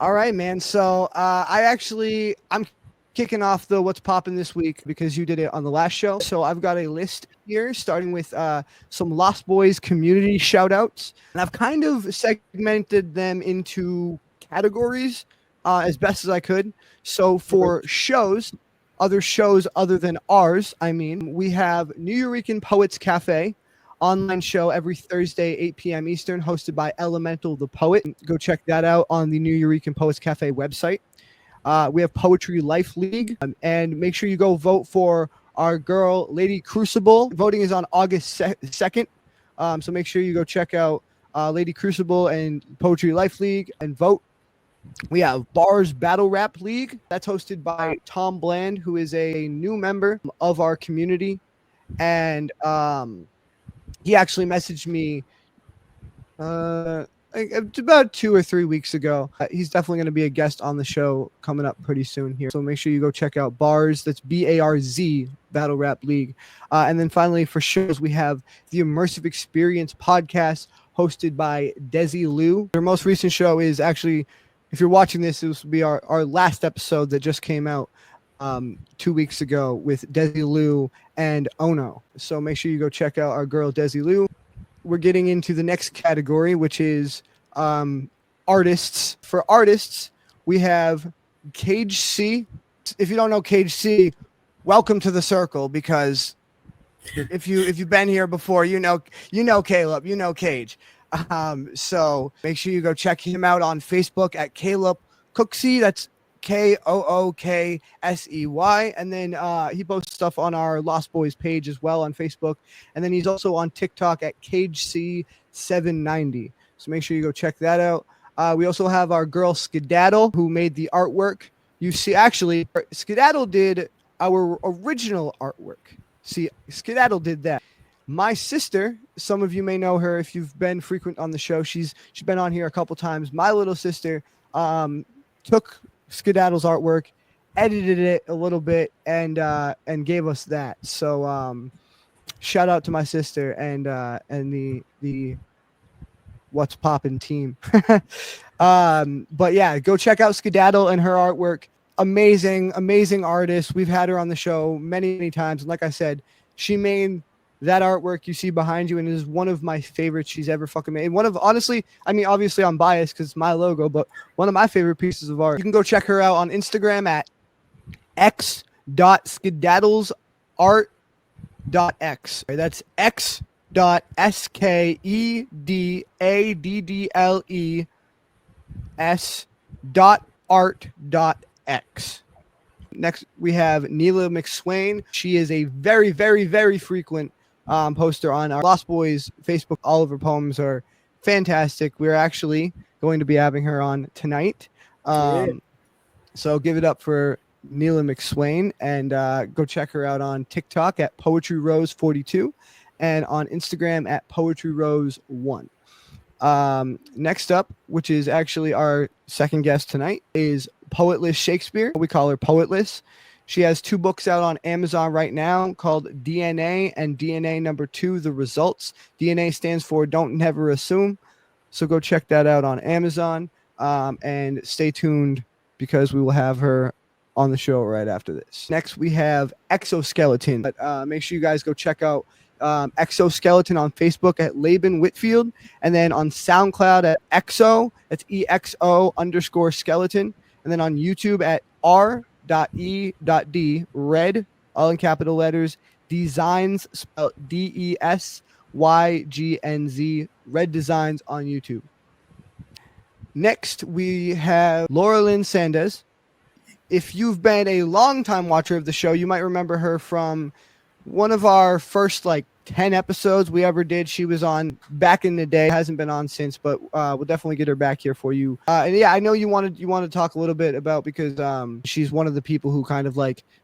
All right, man. So I'm kicking off the what's popping this week because you did it on the last show. So I've got a list here, starting with some Lost Boys community shout outs. And I've kind of segmented them into categories as best as I could. So Okay. for other shows other than ours, we have New Eurekan Poets Cafe, online show every Thursday, 8 p.m. Eastern, hosted by Elemental the Poet. Go check that out on the New Eurekan Poets Cafe website. We have Poetry Life League, and make sure you go vote for our girl, Lady Crucible. Voting is on August 2nd, so make sure you go check out Lady Crucible and Poetry Life League and vote. We have Bars Battle Rap League. That's hosted by Tom Bland, who is a new member of our community. And he actually messaged me about 2 or 3 weeks ago. He's definitely going to be a guest on the show coming up pretty soon here. So make sure you go check out Bars. That's BARZ Battle Rap League. And then finally, for shows, we have the Immersive Experience podcast hosted by Desi Liu. Their most recent show is actually, if you're watching this, this will be our last episode that just came out 2 weeks ago with Desi Liu and Ono. So make sure you go check out our girl Desi Liu. We're getting into the next category, which is artists. For artists, we have Cage C. If you don't know Cage C, welcome to the circle, because if you've been here before, you know Caleb, you know Cage. So make sure you go check him out on Facebook at Caleb Cooksey. That's Kooksey, and then he posts stuff on our Lost Boys page as well on Facebook, and then he's also on TikTok at CageC790. So make sure you go check that out. We also have our girl Skedaddle, who made the artwork. You see, actually, Skedaddle did our original artwork. See, Skedaddle did that. My sister, some of you may know her if you've been frequent on the show. She's been on here a couple times. My little sister took Skedaddle's artwork, edited it a little bit, and gave us that. So shout out to my sister and the What's Poppin' team. But yeah, go check out Skedaddle and her artwork. Amazing artist. We've had her on the show many times, and like I said, she made that artwork you see behind you, and is one of my favorites she's ever fucking made. One of, honestly, obviously I'm biased because it's my logo, but one of my favorite pieces of art. You can go check her out on Instagram at x.skedaddlesart.x. That's x.skedaddles.art.x. Next, we have Neela McSwain. She is a very frequent poster on our Lost Boys Facebook. All of her poems are fantastic. We're actually going to be having her on tonight. So give it up for Neela McSwain, and go check her out on TikTok at PoetryRose42 and on Instagram at PoetryRose1. Next up, which is actually our second guest tonight, is Poetless Shakespeare. We call her Poetless. She has 2 books out on Amazon right now called DNA and DNA number 2, The Results. DNA stands for Don't Never Assume. So go check that out on Amazon, and stay tuned because we will have her on the show right after this. Next, we have Exoskeleton. But make sure you guys go check out Exoskeleton on Facebook at Laban Whitfield, and then on SoundCloud at EXO, that's EXO_skeleton, and then on YouTube at R.E.D, Red, all in capital letters, Designs, spelled DESYGNZ, Red Designs on YouTube. Next, we have Laurelyn Sandez. If you've been a long-time watcher of the show, you might remember her from one of our first 10 episodes we ever did. She was on back in the day, hasn't been on since, but we'll definitely get her back here for you. And yeah, I know you wanted to talk a little bit about, because she's one of the people who kind of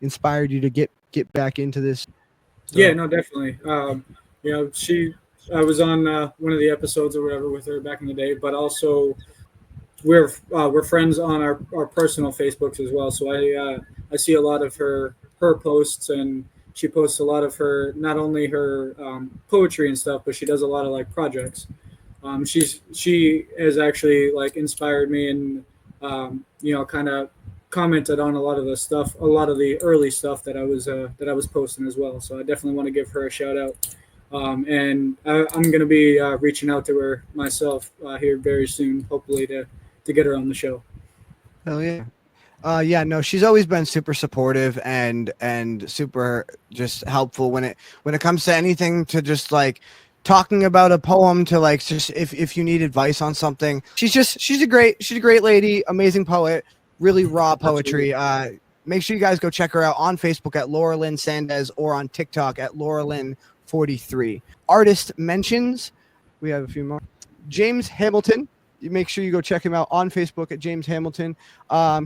inspired you to get back into this. So. Yeah, no, definitely. I was on one of the episodes or whatever with her back in the day, but also we're friends on our personal Facebooks as well. So I see a lot of her posts, and she posts a lot of her, not only her poetry and stuff, but she does a lot of projects. She has actually inspired me in kind of commented on a lot of the stuff, a lot of the early stuff that I was posting as well. So I definitely want to give her a shout out. And I'm going to be reaching out to her myself here very soon, hopefully to get her on the show. Hell yeah. Yeah, no, she's always been super supportive and super just helpful when it comes to anything, to just like talking about a poem, to like just if you need advice on something. She's a great lady, amazing poet, really raw poetry. Make sure you guys go check her out on Facebook at Laura Lynn Sandez or on TikTok at Laura Lynn 43. Artist mentions, we have a few more. James Hamilton. You make sure you go check him out on Facebook at James Hamilton.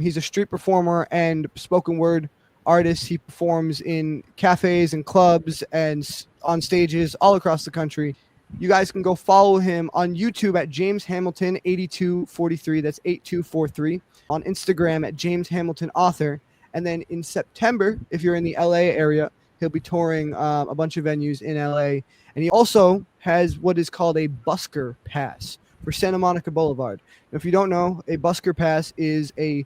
He's a street performer and spoken word artist. He performs in cafes and clubs and on stages all across the country. You guys can go follow him on YouTube at James Hamilton 8243. That's 8243. On Instagram at James Hamilton Author. And then in September, if you're in the LA area, he'll be touring a bunch of venues in LA. And he also has what is called a busker pass for Santa Monica Boulevard. If you don't know, a busker pass is a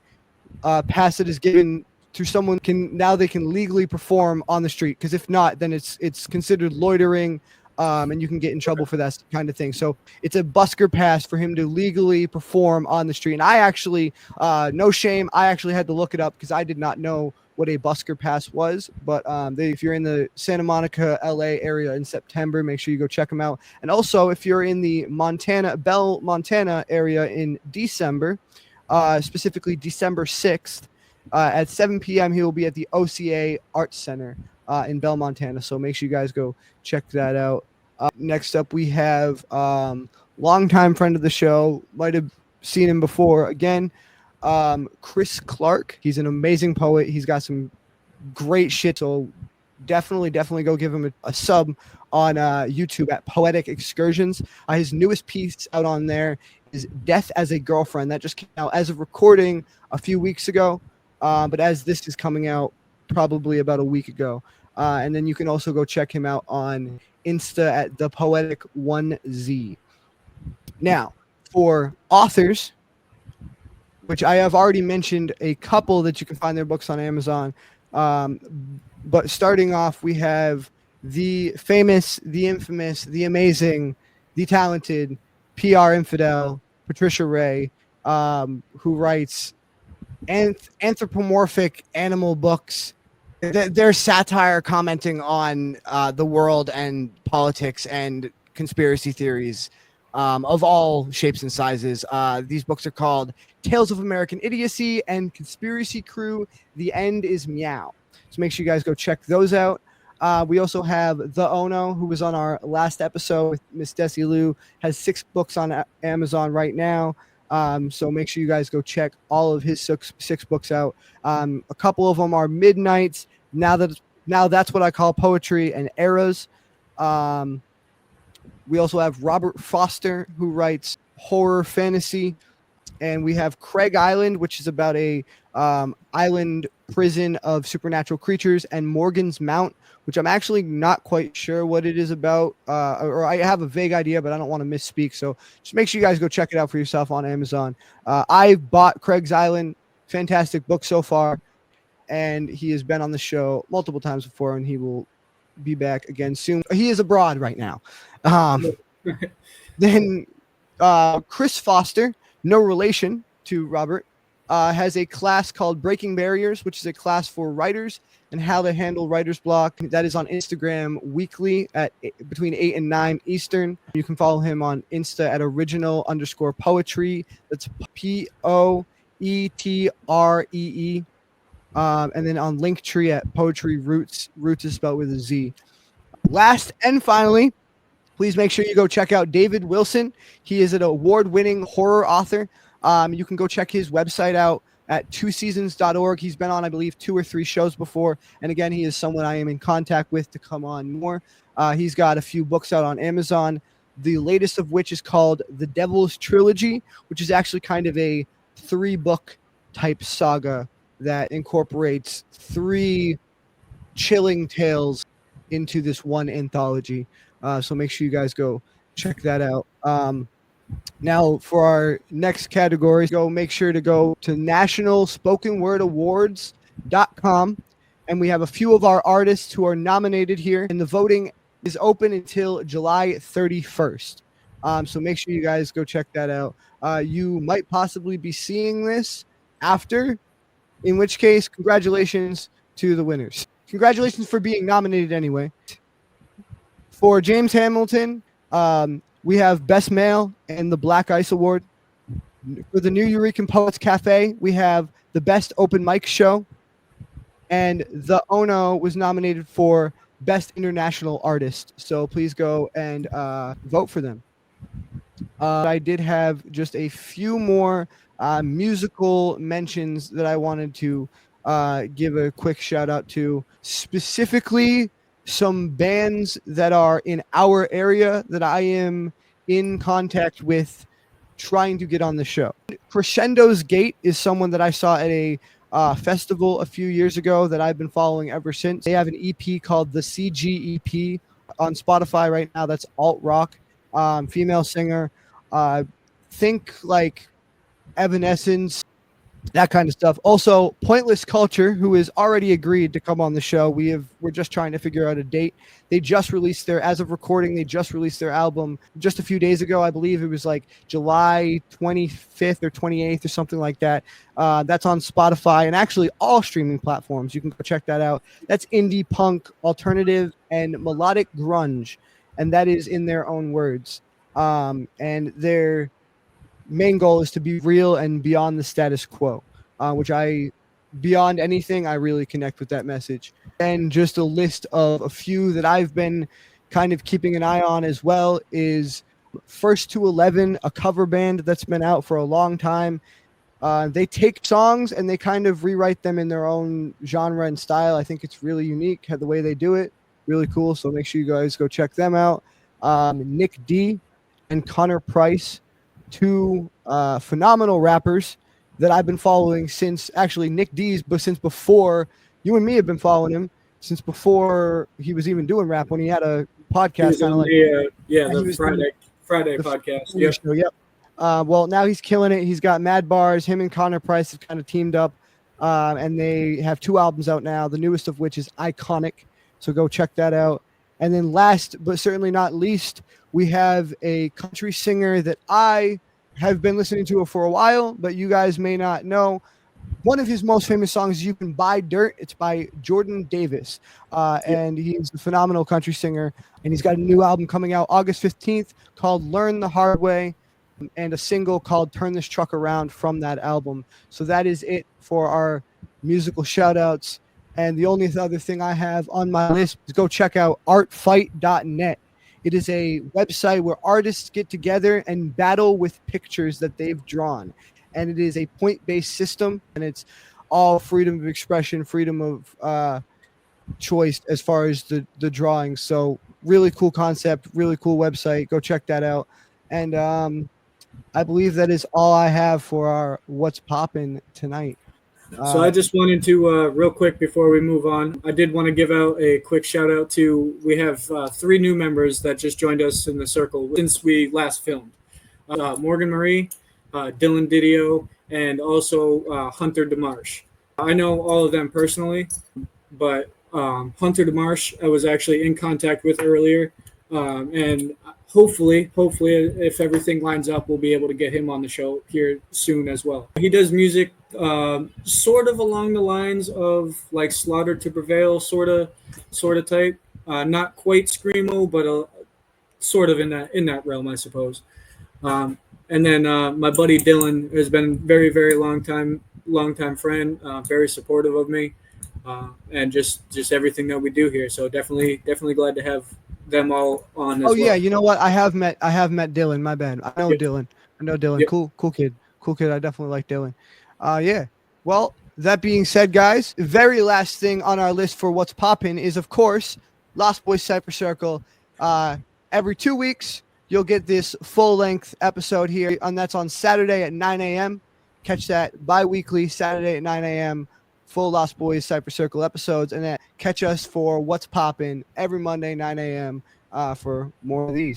pass that is given to someone they can legally perform on the street. Because if not, then it's considered loitering, and you can get in trouble for that kind of thing. So it's a busker pass for him to legally perform on the street. And I actually, no shame, I actually had to look it up because I did not know what a busker pass was. But if you're in the Santa Monica, LA area in September, make sure you go check them out. And also, if you're in the Bell, Montana area in December, specifically December 6th, at 7 p.m., he will be at the OCA Arts Center in Bell, Montana. So make sure you guys go check that out. Next up, we have longtime friend of the show, might have seen him before. Again, Chris Clark. He's an amazing poet. He's got some great shit. So definitely go give him a sub on YouTube at Poetic Excursions. His newest piece out on there is Death as a Girlfriend. That just came out as of recording a few weeks ago. But as this is coming out, probably about a week ago. And then you can also go check him out on Insta at The Poetic 1Z. Now, for authors, which I have already mentioned a couple that you can find their books on Amazon. But starting off, we have the famous, the infamous, the amazing, the talented PR infidel, Patricia Ray, who writes anthropomorphic animal books. They're satire commenting on the world and politics and conspiracy theories of all shapes and sizes. These books are called Tales of American Idiocy and Conspiracy Crew, The End is Meow. So make sure you guys go check those out. We also have The Ono, who was on our last episode with Miss Desi Lou, has 6 books on Amazon right now. So make sure you guys go check all of his six books out. A couple of them are Midnights. Now that's what I call poetry and eras. We also have Robert Foster, who writes horror fantasy. And we have Craig Island, which is about a island prison of supernatural creatures, and Morgan's Mount, which I'm actually not quite sure what it is about, or I have a vague idea, but I don't want to misspeak. So just make sure you guys go check it out for yourself on Amazon. I bought Craig's Island. Fantastic book so far. And he has been on the show multiple times before, and he will be back again soon. He is abroad right now. Then Chris Foster, no relation to Robert, has a class called Breaking Barriers, which is a class for writers and how to handle writer's block. That is on Instagram weekly at between 8 and 9 Eastern. You can follow him on Insta at original_poetry. That's POETREE. And then on Linktree at Poetry Roots. Roots is spelled with a Z. Last and finally, please make sure you go check out David Wilson. He is an award-winning horror author. You can go check his website out at twoseasons.org. He's been on, I believe, 2 or 3 shows before. And again, he is someone I am in contact with to come on more. He's got a few books out on Amazon, the latest of which is called The Devil's Trilogy, which is actually kind of a 3-book type saga that incorporates 3 chilling tales into this one anthology. So make sure you guys go check that out. Now, for our next category, make sure to go to nationalspokenwordawards.com. And we have a few of our artists who are nominated here, and the voting is open until July 31st. So make sure you guys go check that out. You might possibly be seeing this after, in which case, congratulations to the winners. Congratulations for being nominated anyway. For James Hamilton, we have Best Male and the Black Ice Award. For the New Eurekan Poets Cafe, we have the Best Open Mic Show. And the Ono was nominated for Best International Artist. So please go and vote for them. I did have just a few more musical mentions that I wanted to give a quick shout out to, specifically some bands that are in our area that I am in contact with trying to get on the show. Crescendo's Gate is someone that I saw at a festival a few years ago that I've been following ever since. They have an EP called the CGEP on Spotify right now. That's alt rock, female singer. Think like Evanescence, that kind of stuff. Also, Pointless Culture, who has already agreed to come on the show. We're just trying to figure out a date. They just released as of recording, they just released their album just a few days ago. I believe it was like July 25th or 28th or something like that. That's on Spotify and actually all streaming platforms. You can go check that out. That's indie punk, alternative, and melodic grunge. And that is in their own words. And their main goal is to be real and beyond the status quo, which beyond anything, I really connect with that message. And just a list of a few that I've been kind of keeping an eye on as well is First to 11, a cover band that's been out for a long time. They take songs and they kind of rewrite them in their own genre and style. I think it's really unique the way they do it. Really cool. So make sure you guys go check them out. Nick D and Connor Price, two phenomenal rappers that I've been following since actually Nick D's, but since before you and me have been following him since before he was even doing rap, when he had a podcast kind of like the Friday podcast. Yep. Yep. Well, now he's killing it. He's got Mad Bars. Him and Connor Price have kind of teamed up, and they have 2 albums out now. The newest of which is Iconic. So go check that out. And then last but certainly not least, we have a country singer that I have been listening to for a while, but you guys may not know. One of his most famous songs, You Can Buy Dirt. It's by Jordan Davis. And he's a phenomenal country singer. And he's got a new album coming out August 15th called Learn the Hard Way, and a single called Turn This Truck Around from that album. So that is it for our musical shout outs. And the only other thing I have on my list is go check out artfight.net. It is a website where artists get together and battle with pictures that they've drawn. And it is a point-based system, and it's all freedom of expression, freedom of choice as far as the drawings. So really cool concept, really cool website. Go check that out. And I believe that is all I have for our What's Poppin' tonight. So I just wanted to, real quick before we move on, I did want to give out a quick shout out to, we have 3 new members that just joined us in the circle since we last filmed. Morgan Marie, Dylan Didio, and also Hunter DeMarsh. I know all of them personally, but Hunter DeMarsh I was actually in contact with earlier, and hopefully, if everything lines up, we'll be able to get him on the show here soon as well. He does music sort of along the lines of like Slaughter to Prevail, sort of type. Not quite screamo, but sort of in that realm, I suppose. And then my buddy Dylan has been very, very long time friend, very supportive of me, and just everything that we do here. So definitely glad to have them all on as well. Yeah, you know what? I have met Dylan. My bad. I know Dylan. Yep. Cool kid. I definitely like Dylan. Yeah. Well, that being said, guys, very last thing on our list for What's Poppin' is, of course, Lost Boys Cypher Circle. Every 2 weeks, you'll get this full-length episode here, and that's on Saturday at 9 a.m. Catch that bi-weekly, Saturday at 9 a.m., full Lost Boys Cypher Circle episodes, and then catch us for What's Poppin' every Monday, 9 a.m. For more of these.